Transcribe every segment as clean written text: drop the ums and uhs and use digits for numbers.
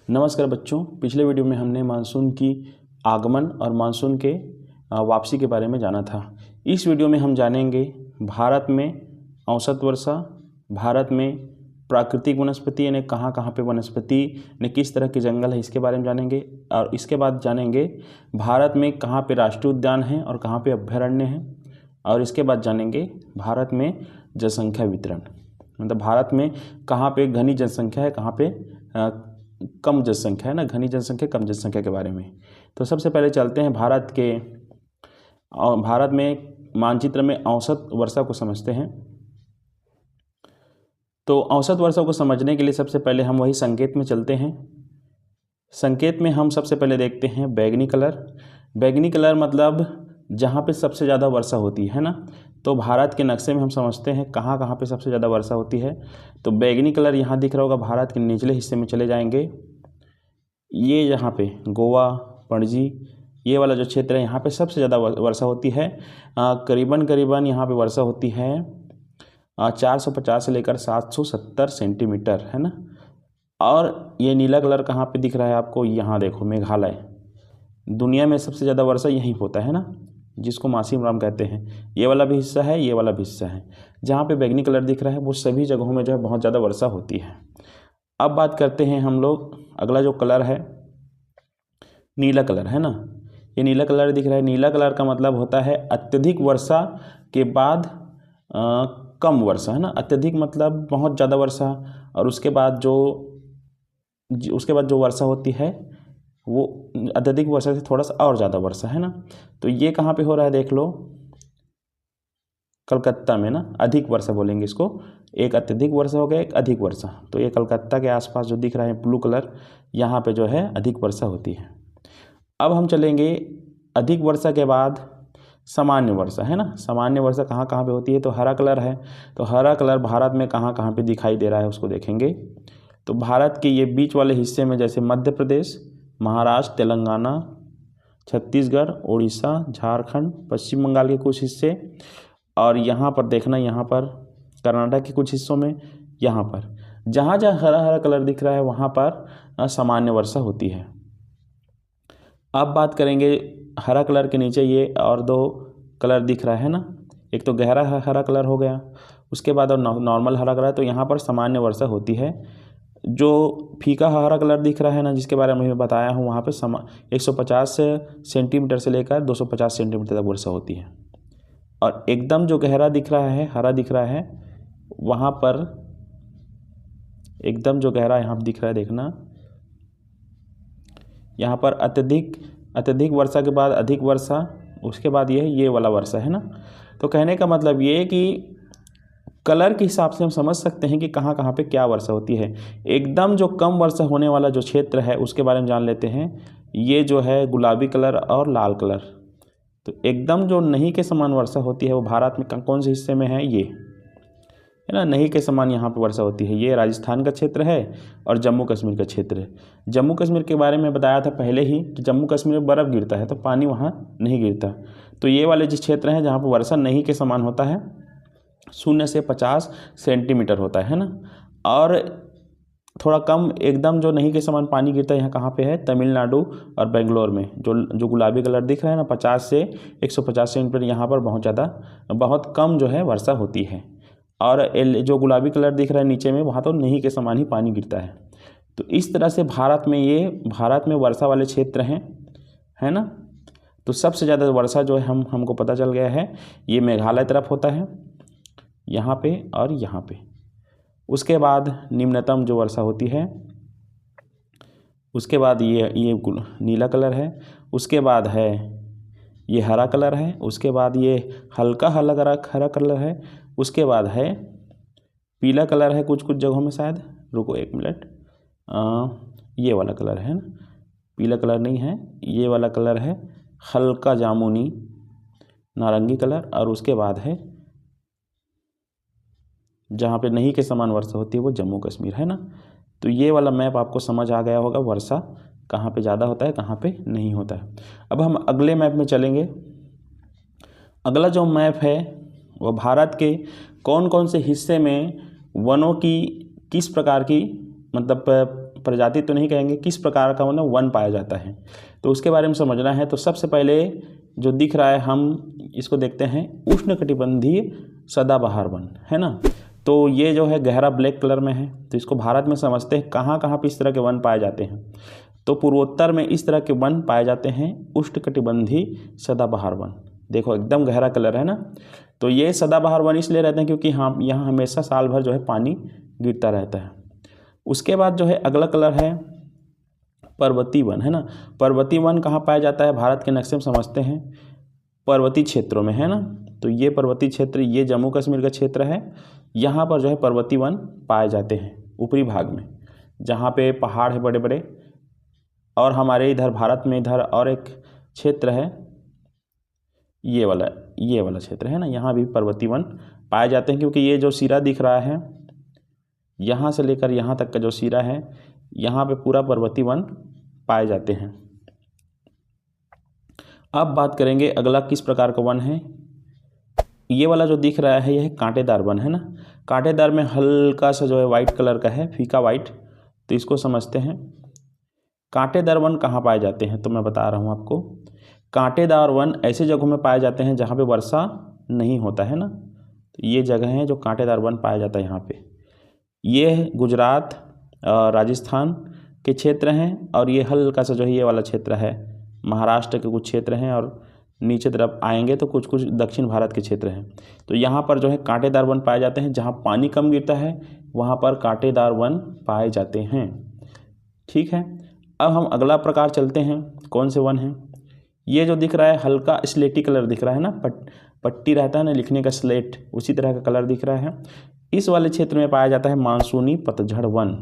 नमस्कार बच्चों, पिछले वीडियो में हमने मानसून की आगमन और मानसून के वापसी के बारे में जाना था। इस वीडियो में हम जानेंगे भारत में औसत वर्षा, भारत में प्राकृतिक वनस्पति यानी कहाँ कहाँ पे वनस्पति ने किस तरह के जंगल है इसके बारे में जानेंगे। और इसके बाद जानेंगे भारत में कहाँ पे राष्ट्रीय उद्यान हैं और कहाँ पे अभ्यारण्य हैं। और इसके बाद जानेंगे भारत में जनसंख्या वितरण, मतलब भारत में कहाँ पे घनी जनसंख्या है, कहाँ पे कम जनसंख्या है ना, घनी जनसंख्या कम जनसंख्या के बारे में। तो सबसे पहले चलते हैं भारत में मानचित्र में औसत वर्षा को समझते हैं। तो औसत वर्षा को समझने के लिए सबसे पहले हम वही संकेत में चलते हैं। संकेत में हम सबसे पहले देखते हैं बैगनी कलर। बैगनी कलर मतलब जहाँ पे सबसे ज़्यादा वर्षा होती है ना, तो भारत के नक्शे में हम समझते हैं कहाँ कहाँ पे सबसे ज़्यादा वर्षा होती है। तो बैगनी कलर यहाँ दिख रहा होगा, भारत के निचले हिस्से में चले जाएंगे। ये यहाँ पे गोवा, पणजी, ये वाला जो क्षेत्र है यहाँ पे सबसे ज़्यादा वर्षा होती है। करीबन यहाँ पे वर्षा होती है 450 से लेकर 770 सेंटीमीटर, है ना। और ये नीला कलर कहाँ पे दिख रहा है आपको, यहाँ देखो मेघालय। दुनिया में सबसे ज़्यादा वर्षा यहीं होता है ना, जिसको मासिम राम कहते हैं। ये वाला भी हिस्सा है, ये वाला भी हिस्सा है। जहाँ पे बैगनी कलर दिख रहा है वो सभी जगहों में जो है बहुत ज़्यादा वर्षा होती है। अब बात करते हैं हम लोग, अगला जो कलर है नीला कलर, है ना। ये नीला कलर दिख रहा है, नीला कलर का मतलब होता है अत्यधिक वर्षा के बाद कम वर्षा, है ना। अत्यधिक मतलब बहुत ज़्यादा वर्षा, और उसके बाद जो वर्षा होती है वो अत्यधिक वर्षा से थोड़ा सा और ज़्यादा वर्षा, है ना। तो ये कहाँ पे हो रहा है देख लो, कलकत्ता में ना, अधिक वर्षा बोलेंगे इसको। एक अत्यधिक वर्षा हो गया, एक अधिक वर्षा। तो ये कलकत्ता के आसपास जो दिख रहा है ब्लू कलर, यहाँ पे जो है अधिक वर्षा होती है। अब हम चलेंगे अधिक वर्षा के बाद सामान्य वर्षा, है ना। सामान्य वर्षा कहाँ कहाँ पे होती है, तो हरा कलर है। तो हरा कलर भारत में कहाँ कहाँ पे दिखाई दे रहा है उसको देखेंगे। तो भारत के ये बीच वाले हिस्से में जैसे मध्य प्रदेश, महाराष्ट्र, तेलंगाना, छत्तीसगढ़, उड़ीसा, झारखंड, पश्चिम बंगाल के कुछ हिस्से, और यहाँ पर देखना, यहाँ पर कर्नाटक के कुछ हिस्सों में, यहाँ पर जहाँ जहाँ हरा हरा कलर दिख रहा है वहाँ पर सामान्य वर्षा होती है। अब बात करेंगे हरा कलर के नीचे ये और दो कलर दिख रहा है ना, एक तो गहरा हरा कलर हो गया, उसके बाद और नॉर्मल हरा कलर। तो यहाँ पर सामान्य वर्षा होती है। जो फीका हरा कलर दिख रहा है ना, जिसके बारे में मैं बताया हूँ, वहाँ पे 150 सेंटीमीटर से लेकर 250 सेंटीमीटर तक वर्षा होती है। और एकदम जो गहरा दिख रहा है, हरा दिख रहा है, वहाँ पर एकदम जो गहरा यहाँ दिख रहा है देखना, यहाँ पर अत्यधिक वर्षा के बाद अधिक वर्षा, उसके बाद ये वाला वर्षा, है ना। तो कहने का मतलब ये कि कलर के हिसाब से हम समझ सकते हैं कि कहाँ कहाँ पे क्या वर्षा होती है। एकदम जो कम वर्षा होने वाला जो क्षेत्र है उसके बारे में जान लेते हैं। ये जो है गुलाबी कलर और लाल कलर। तो एकदम जो नहीं के समान वर्षा होती है वो भारत में कौन से हिस्से में है, ये है ना, नहीं के समान यहाँ पे वर्षा होती है। ये राजस्थान का क्षेत्र है और जम्मू कश्मीर का क्षेत्र है। जम्मू कश्मीर के बारे में बताया था पहले ही कि जम्मू कश्मीर में बर्फ़ गिरता है तो पानी वहाँ नहीं गिरता। तो ये वाले जिस क्षेत्र हैं जहाँ पर वर्षा नहीं के समान होता है, 0 से 50 सेंटीमीटर होता है ना। और थोड़ा कम एकदम जो नहीं के समान पानी गिरता है यहाँ कहाँ पे है, तमिलनाडु और बेंगलोर में। जो गुलाबी कलर दिख रहा है ना, 50 से 150 सेंटीमीटर, यहाँ पर बहुत कम जो है वर्षा होती है। और जो गुलाबी कलर दिख रहा है नीचे में, वहाँ तो नहीं के समान ही पानी गिरता है। तो इस तरह से भारत में वर्षा वाले क्षेत्र हैं, है ना। तो सबसे ज़्यादा वर्षा जो है हमको पता चल गया है ये मेघालय तरफ होता है, यहाँ पे और यहाँ पे। उसके बाद निम्नतम जो वर्षा होती है, उसके बाद ये नीला कलर है, उसके बाद है ये हरा कलर है, उसके बाद ये हल्का हरा कलर है, उसके बाद है पीला कलर है कुछ जगहों में शायद, रुको एक मिनट, ये वाला कलर है ना, पीला कलर नहीं है, ये वाला कलर है हल्का जामुनी नारंगी कलर। और उसके बाद है जहाँ पे नहीं के समान वर्षा होती है वो जम्मू कश्मीर, है ना। तो ये वाला मैप आपको समझ आ गया होगा, वर्षा कहाँ पे ज़्यादा होता है कहाँ पे नहीं होता है। अब हम अगले मैप में चलेंगे। अगला जो मैप है वो भारत के कौन कौन से हिस्से में वनों की किस प्रकार की मतलब प्रजाति तो नहीं कहेंगे, किस प्रकार का मतलब वन पाया जाता है, तो उसके बारे में समझना है। तो सबसे पहले जो दिख रहा है हम इसको देखते हैं, उष्णकटिबंधीय सदाबहार वन, है ना। तो ये जो है गहरा ब्लैक कलर में है। तो इसको भारत में समझते हैं कहाँ कहाँ पे इस तरह के वन पाए जाते हैं। तो पूर्वोत्तर में इस तरह के वन पाए जाते हैं, उष्णकटिबंधीय सदाबहार वन। देखो एकदम गहरा कलर है ना। तो ये सदाबहार वन इसलिए रहते हैं क्योंकि हाँ यहाँ हमेशा साल भर जो है पानी गिरता रहता है। उसके बाद जो है अगला कलर है पर्वतीय वन, है ना। पर्वतीय वन कहाँ पाया जाता है, भारत के नक्शे में समझते हैं, पर्वतीय क्षेत्रों में, है ना। तो ये पर्वतीय क्षेत्र, ये जम्मू कश्मीर का क्षेत्र है। यहाँ पर जो है पर्वतीय वन पाए जाते हैं ऊपरी भाग में, जहाँ पे पहाड़ है बड़े बड़े। और हमारे इधर भारत में इधर और एक क्षेत्र है, ये वाला क्षेत्र है ना, यहाँ भी पर्वतीय वन पाए जाते हैं क्योंकि ये जो सिरा दिख रहा है, यहाँ से लेकर यहाँ तक का जो सिरा है, यहाँ पे पूरा पर्वतीय वन पाए जाते हैं। अब बात करेंगे अगला किस प्रकार का वन है। ये वाला जो दिख रहा है यह कांटेदार वन, है ना। कांटेदार में हल्का सा जो है वाइट कलर का है, फीका वाइट। तो इसको समझते हैं। कांटेदार वन कहाँ पाए जाते हैं, तो मैं बता रहा हूँ आपको। कांटेदार वन ऐसे जगहों में पाए जाते हैं जहाँ पे वर्षा नहीं होता है ना। तो ये जगह हैं जो कांटेदार वन पाया जाता है यहाँ पे। ये गुजरात राजस्थान के क्षेत्र हैं, और ये हल्का सा जो है ये वाला क्षेत्र है महाराष्ट्र के कुछ क्षेत्र हैं, और नीचे तरफ आएंगे तो कुछ कुछ दक्षिण भारत के क्षेत्र हैं। तो यहाँ पर जो है कांटेदार वन पाए जाते हैं। जहाँ पानी कम गिरता है वहाँ पर कांटेदार वन पाए जाते हैं। ठीक है, अब हम अगला प्रकार चलते हैं। कौन से वन हैं, ये जो दिख रहा है हल्का स्लेटी कलर दिख रहा है ना, पट्टी रहता है ना लिखने का, स्लेट, उसी तरह का कलर दिख रहा है। इस वाले क्षेत्र में पाया जाता है मानसूनी पतझड़ वन।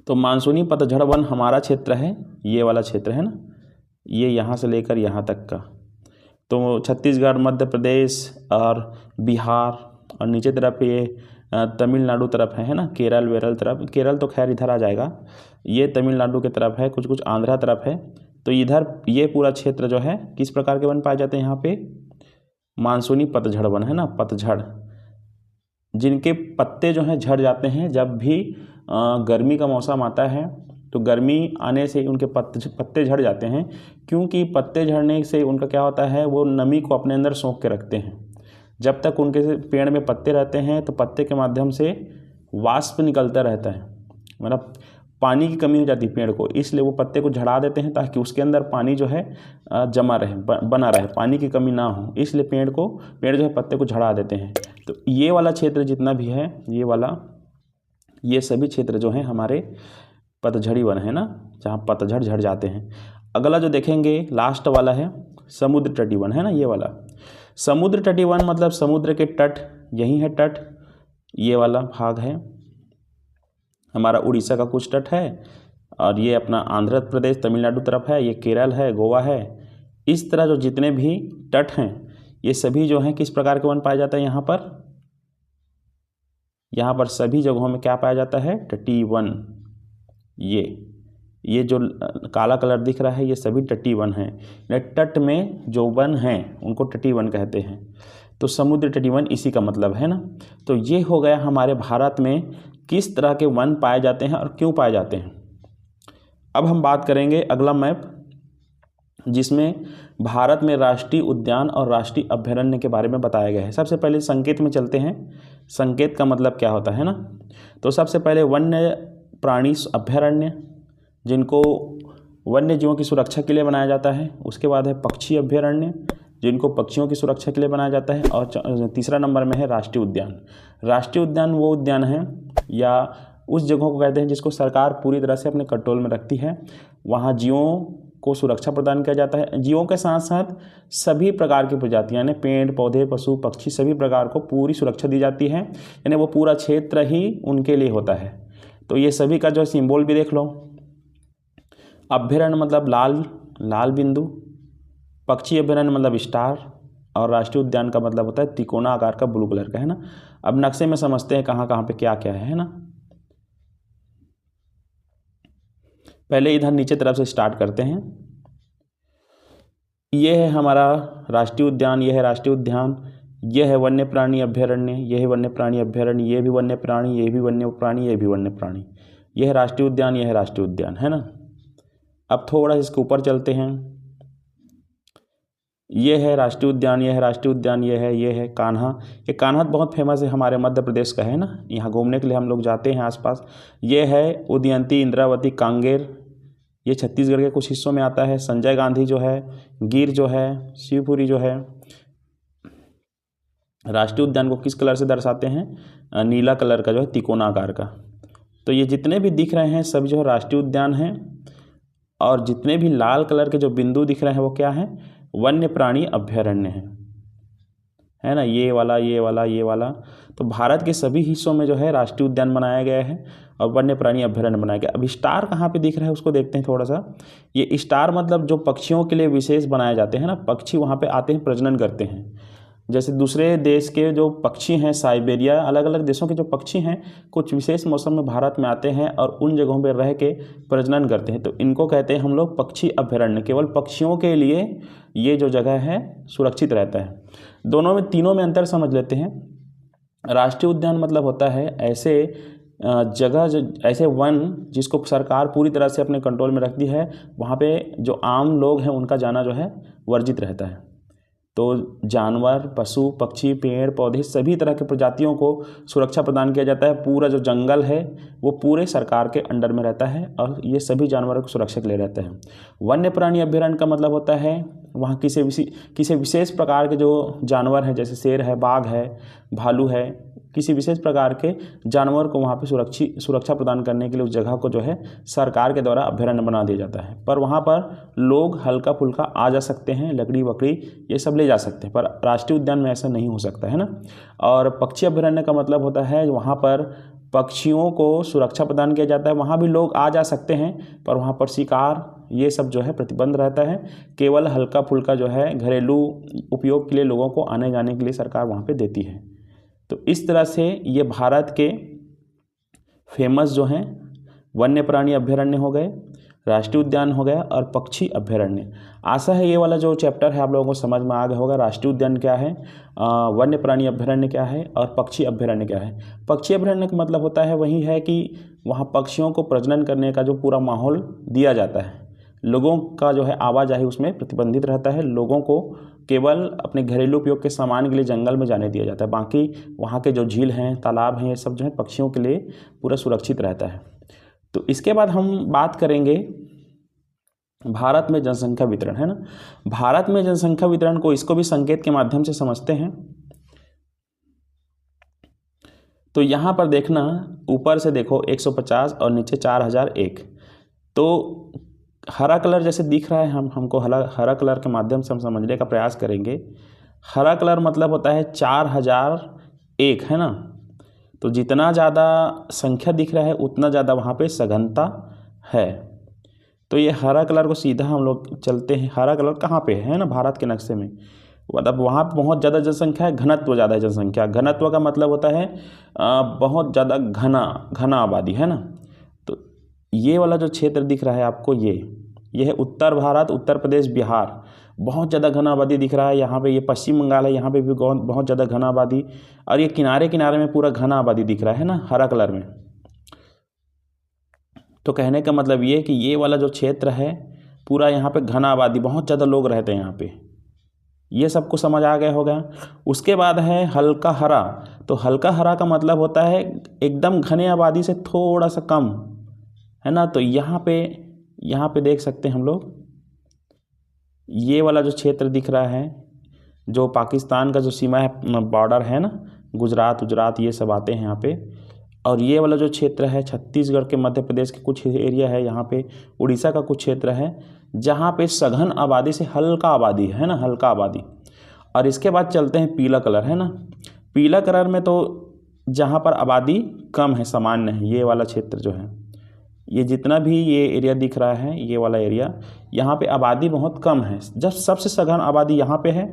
तो मानसूनी पतझड़ वन हमारा क्षेत्र है, ये वाला क्षेत्र है ना, ये यहाँ से लेकर यहाँ तक का। तो छत्तीसगढ़, मध्य प्रदेश और बिहार, और नीचे तरफ ये तमिलनाडु तरफ है ना, केरल वेरल तरफ। केरल तो खैर इधर आ जाएगा, ये तमिलनाडु की तरफ है, कुछ कुछ आंध्रा तरफ है। तो इधर ये पूरा क्षेत्र जो है किस प्रकार के वन पाए जाते हैं यहाँ पे, मानसूनी पतझड़ वन, है ना। पतझड़, जिनके पत्ते जो हैं झड़ जाते हैं जब भी गर्मी का मौसम आता है। तो गर्मी आने से उनके पत्ते झड़ जाते हैं, क्योंकि पत्ते झड़ने से उनका क्या होता है, वो नमी को अपने अंदर सोख के रखते हैं। जब तक उनके पेड़ में पत्ते रहते हैं तो पत्ते के माध्यम से वाष्प निकलता रहता है, मतलब पानी की कमी हो जाती है पेड़ को, इसलिए वो पत्ते को झड़ा देते हैं ताकि उसके अंदर पानी जो है जमा रहे, बना रहे, पानी की कमी ना हो। इसलिए पेड़ जो है पत्ते को झड़ा देते हैं। तो ये वाला क्षेत्र जितना भी है, ये सभी क्षेत्र जो हैं हमारे पतझड़ी वन है ना, जहाँ पतझड़ झड़ जाते हैं। अगला जो देखेंगे लास्ट वाला है समुद्र तटी वन, है ना। ये वाला समुद्र तटी वन मतलब समुद्र के तट, यही है तट, ये वाला भाग है हमारा उड़ीसा का कुछ तट है, और ये अपना आंध्र प्रदेश तमिलनाडु तरफ है, ये केरल है, गोवा है। इस तरह जो जितने भी तट हैं ये सभी जो हैं किस प्रकार के वन पाया जाता है यहाँ पर सभी जगहों में क्या पाया जाता है, तटीय वन। ये जो काला कलर दिख रहा है ये सभी तटीय वन हैं। तट में जो वन हैं उनको तटीय वन कहते हैं। तो समुद्र तटीय वन इसी का मतलब है ना। तो ये हो गया हमारे भारत में किस तरह के वन पाए जाते हैं और क्यों पाए जाते हैं। अब हम बात करेंगे अगला मैप, जिसमें भारत में राष्ट्रीय उद्यान और राष्ट्रीय अभयारण्य के बारे में बताया गया है। सबसे पहले संकेत में चलते हैं। संकेत का मतलब क्या होता है ना। तो सबसे पहले वन्य प्राणी अभयारण्य, जिनको वन्य जीवों की सुरक्षा के लिए बनाया जाता है। उसके बाद है पक्षी अभयारण्य, जिनको पक्षियों की सुरक्षा के लिए बनाया जाता है। और तीसरा नंबर में है राष्ट्रीय उद्यान। राष्ट्रीय उद्यान वो उद्यान है या उस जगहों को कहते हैं जिसको सरकार पूरी तरह से अपने कंट्रोल में रखती है। वहाँ जीवों को सुरक्षा प्रदान किया जाता है। जीवों के साथ साथ सभी प्रकार की प्रजातियां, यानी पेड़ पौधे पशु पक्षी सभी प्रकार को पूरी सुरक्षा दी जाती है, यानी वो पूरा क्षेत्र ही उनके लिए होता है। तो ये सभी का जो सिंबल भी देख लो। अभयारण्य मतलब लाल बिंदु, पक्षी अभयारण्य मतलब स्टार, और राष्ट्रीय उद्यान का मतलब होता है तिकोना आकार का ब्लू कलर का, है ना। अब नक्शे में समझते हैं कहाँ कहाँ पे क्या क्या है ना। पहले इधर नीचे तरफ से स्टार्ट करते हैं। ये है हमारा राष्ट्रीय उद्यान, ये है राष्ट्रीय उद्यान, ये है वन्य प्राणी अभयारण्य, ये है वन्य प्राणी अभयारण्य, ये भी वन्य प्राणी, ये भी वन्य प्राणी, ये भी वन्य प्राणी। यह है राष्ट्रीय उद्यान, यह है राष्ट्रीय उद्यान, है ना। अब थोड़ा इसके ऊपर चलते हैं। ये है राष्ट्रीय उद्यान, यह है राष्ट्रीय उद्यान, ये है कान्हा। ये कान्हा बहुत फेमस है, हमारे मध्य प्रदेश का है ना, यहाँ घूमने के लिए हम लोग जाते हैं आसपास। ये है उदयंती, इंद्रावती, कांगेर, ये छत्तीसगढ़ के कुछ हिस्सों में आता है। संजय गांधी जो है, गिर जो है, शिवपुरी जो है। राष्ट्रीय उद्यान को किस कलर से दर्शाते हैं? नीला कलर का जो है, तिकोना आकार का। तो ये जितने भी दिख रहे हैं सभी जो है राष्ट्रीय उद्यान हैं, और जितने भी लाल कलर के जो बिंदु दिख रहे हैं वो क्या है? वन्य प्राणी अभ्यारण्य है ना, ये वाला, ये वाला, ये वाला। तो भारत के सभी हिस्सों में जो है राष्ट्रीय उद्यान बनाया गया है और वन्य प्राणी अभ्यारण्य बनाया गया। अब स्टार कहाँ पे दिख रहा है उसको देखते हैं थोड़ा सा। ये स्टार मतलब जो पक्षियों के लिए विशेष बनाए जाते हैं ना, पक्षी वहाँ पे आते हैं, प्रजनन करते हैं। जैसे दूसरे देश के जो पक्षी हैं, साइबेरिया, अलग अलग देशों के जो पक्षी हैं कुछ विशेष मौसम में भारत में आते हैं और उन जगहों पर रह के प्रजनन करते हैं, तो इनको कहते हैं हम लोग पक्षी अभ्यारण्य। केवल पक्षियों के लिए ये जो जगह है सुरक्षित रहता है। दोनों में, तीनों में अंतर समझ लेते हैं। राष्ट्रीय उद्यान मतलब होता है ऐसे जगह, जो ऐसे वन जिसको सरकार पूरी तरह से अपने कंट्रोल में रखती है, वहाँ पे जो आम लोग हैं उनका जाना जो है वर्जित रहता है। तो जानवर, पशु, पक्षी, पेड़ पौधे सभी तरह के प्रजातियों को सुरक्षा प्रदान किया जाता है। पूरा जो जंगल है वो पूरे सरकार के अंडर में रहता है और ये सभी जानवरों की सुरक्षा के लिए रहता है। वन्य प्राणी अभ्यारण्य का मतलब होता है वहाँ किसी विशेष प्रकार के जो जानवर हैं, जैसे शेर है, बाघ है, भालू है, किसी विशेष प्रकार के जानवर को वहाँ पे सुरक्षा प्रदान करने के लिए उस जगह को जो है सरकार के द्वारा अभ्यारण्य बना दिया जाता है। पर वहाँ पर लोग हल्का फुल्का आ जा सकते हैं, लकड़ी वकड़ी ये सब ले जा सकते हैं, पर राष्ट्रीय उद्यान में ऐसा नहीं हो सकता है ना। और पक्षी अभ्यारण्य का मतलब होता है वहाँ पर पक्षियों को सुरक्षा प्रदान किया जाता है। वहाँ भी लोग आ जा सकते हैं पर वहाँ पर शिकार ये सब जो है प्रतिबंध रहता है। केवल हल्का फुल्का जो है घरेलू उपयोग के लिए लोगों को आने जाने के लिए सरकार वहाँ पे देती है। तो इस तरह से ये भारत के फेमस जो हैं वन्य प्राणी अभ्यारण्य हो गए, राष्ट्रीय उद्यान हो गया और पक्षी अभ्यारण्य। आशा है ये वाला जो चैप्टर है आप लोगों को समझ में आ गया होगा। राष्ट्रीय उद्यान क्या है, वन्य प्राणी अभ्यारण्य क्या है और पक्षी अभ्यारण्य क्या है। पक्षी अभ्यारण्य का मतलब होता है वही है कि वहाँ पक्षियों को प्रजनन करने का जो पूरा माहौल दिया जाता है, लोगों का जो है आवाजाही उसमें प्रतिबंधित रहता है। लोगों को केवल अपने घरेलू उपयोग के सामान के लिए जंगल में जाने दिया जाता है, बाकी वहाँ के जो झील हैं, तालाब हैं, ये सब जो है पक्षियों के लिए पूरा सुरक्षित रहता है। तो इसके बाद हम बात करेंगे भारत में जनसंख्या वितरण, है ना। भारत में जनसंख्या वितरण को इसको भी संकेत के माध्यम से समझते हैं। तो यहाँ पर देखना, ऊपर से देखो 150 और नीचे 4001। तो हरा कलर जैसे दिख रहा है, हमको हरा कलर के माध्यम से हम समझने का प्रयास करेंगे। हरा कलर मतलब होता है 4001, है ना। तो जितना ज़्यादा संख्या दिख रहा है उतना ज़्यादा वहाँ पे सघनता है। तो ये हरा कलर को सीधा हम लोग चलते हैं। हरा कलर कहाँ पे है ना, भारत के नक्शे में। मतलब वहाँ पे बहुत ज़्यादा जनसंख्या है, घनत्व ज़्यादा है जनसंख्या। घनत्व का मतलब होता है बहुत ज़्यादा घना आबादी, है ना। तो ये वाला जो क्षेत्र दिख रहा है आपको, ये है उत्तर भारत, उत्तर प्रदेश, बिहार। बहुत ज़्यादा घना आबादी दिख रहा है यहाँ पे। ये पश्चिम बंगाल है, यहाँ पे भी बहुत ज़्यादा घना आबादी। और ये किनारे किनारे में पूरा घना आबादी दिख रहा है ना, हरा कलर में। तो कहने का मतलब ये कि ये वाला जो क्षेत्र है पूरा, यहाँ पे घना आबादी, बहुत ज़्यादा लोग रहते हैं यहाँ पे। ये सबको समझ आ गया होगा। उसके बाद है हल्का हरा। तो हल्का हरा का मतलब होता है एकदम घने आबादी से थोड़ा सा कम, है ना। तो यहाँ पे देख सकते हैं हम लोग, ये वाला जो क्षेत्र दिख रहा है, जो पाकिस्तान का जो सीमा है, बॉर्डर है ना, गुजरात ये सब आते हैं यहाँ पे। और ये वाला जो क्षेत्र है छत्तीसगढ़ के, मध्य प्रदेश के कुछ एरिया है यहाँ पे, उड़ीसा का कुछ क्षेत्र है जहाँ पे सघन आबादी से हल्का आबादी है ना, हल्का आबादी। और इसके बाद चलते हैं पीला कलर, है ना। पीला कलर में तो जहाँ पर आबादी कम है, सामान्य है, ये वाला क्षेत्र जो है, ये जितना भी ये एरिया दिख रहा है, ये वाला एरिया, यहाँ पे आबादी बहुत कम है। जब सबसे सघन आबादी यहाँ पे है,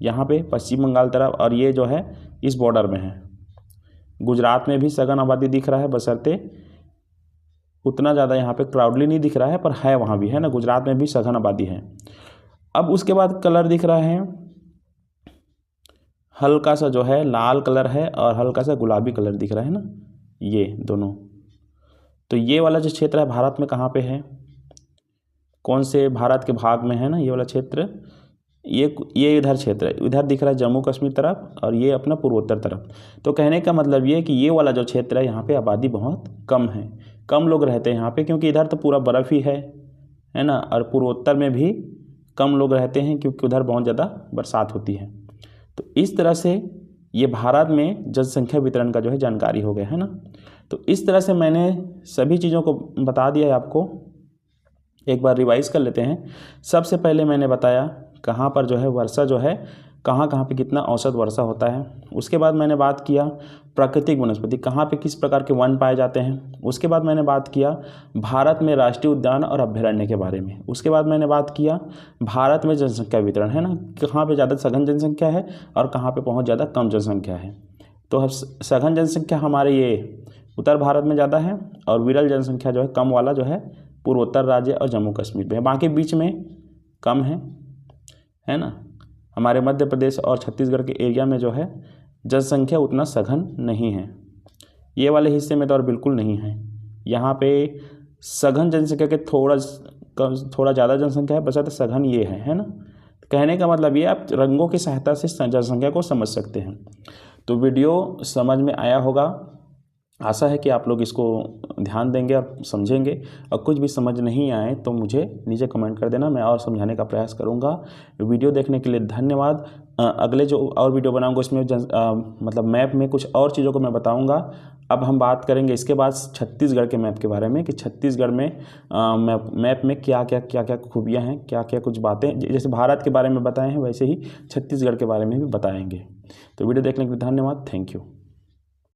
यहाँ पे पश्चिम बंगाल तरफ, और ये जो है इस बॉर्डर में है। गुजरात में भी सघन आबादी दिख रहा है, बशर्ते उतना ज़्यादा यहाँ पे क्राउडली नहीं दिख रहा है, पर है वहाँ भी, है ना। गुजरात में भी सघन आबादी है। अब उसके बाद कलर दिख रहा है हल्का सा जो है लाल कलर है और हल्का सा गुलाबी कलर दिख रहा है ना, ये दोनों। तो ये वाला जो क्षेत्र है भारत में कहाँ पे है, कौन से भारत के भाग में है ना ये वाला क्षेत्र, ये इधर क्षेत्र है, इधर दिख रहा है जम्मू कश्मीर तरफ और ये अपना पूर्वोत्तर तरफ। तो कहने का मतलब ये कि ये वाला जो क्षेत्र है यहाँ पे आबादी बहुत कम है, कम लोग रहते हैं यहाँ पे, क्योंकि इधर तो पूरा बर्फ़ ही है ना, और पूर्वोत्तर में भी कम लोग रहते हैं क्योंकि उधर बहुत ज़्यादा बरसात होती है। तो इस तरह से ये भारत में जनसंख्या वितरण का जो है जानकारी हो गया है ना। तो इस तरह से मैंने सभी चीज़ों को बता दिया है आपको, एक बार रिवाइज कर लेते हैं। सबसे पहले मैंने बताया कहाँ पर जो है वर्षा जो है, कहाँ कहाँ पे कितना औसत वर्षा होता है। उसके बाद मैंने बात किया प्राकृतिक वनस्पति, कहाँ पे किस प्रकार के वन पाए जाते हैं। उसके बाद मैंने बात किया भारत में राष्ट्रीय उद्यान और अभ्यारण्य के बारे में। उसके बाद मैंने बात किया भारत में जनसंख्या वितरण है ना, कहाँ पे ज़्यादा सघन जनसंख्या है और कहाँ पे बहुत ज़्यादा कम जनसंख्या है। तो सघन जनसंख्या हमारे ये उत्तर भारत में ज़्यादा है और विरल जनसंख्या जो है कम वाला जो है पूर्वोत्तर राज्य और जम्मू कश्मीर में है, बाकी बीच में कम है ना। हमारे मध्य प्रदेश और छत्तीसगढ़ के एरिया में जो है जनसंख्या उतना सघन नहीं है, ये वाले हिस्से में तो और बिल्कुल नहीं है। यहाँ पे सघन जनसंख्या के थोड़ा ज़्यादा जनसंख्या है, बशर्ते सघन ये है ना। कहने का मतलब ये आप रंगों की सहायता से जनसंख्या को समझ सकते हैं। तो वीडियो समझ में आया होगा, आशा है कि आप लोग इसको ध्यान देंगे और समझेंगे, और कुछ भी समझ नहीं आए तो मुझे नीचे कमेंट कर देना, मैं और समझाने का प्रयास करूंगा। वीडियो देखने के लिए धन्यवाद। अगले जो और वीडियो बनाऊंगा उसमें मतलब मैप में कुछ और चीज़ों को मैं बताऊंगा। अब हम बात करेंगे इसके बाद छत्तीसगढ़ के मैप के बारे में कि छत्तीसगढ़ में मैप में क्या क्या खूबियाँ हैं, क्या क्या कुछ बातें, जैसे भारत के बारे में बताए हैं वैसे ही छत्तीसगढ़ के बारे में भी बताएँगे। तो वीडियो देखने के लिए धन्यवाद, थैंक यू।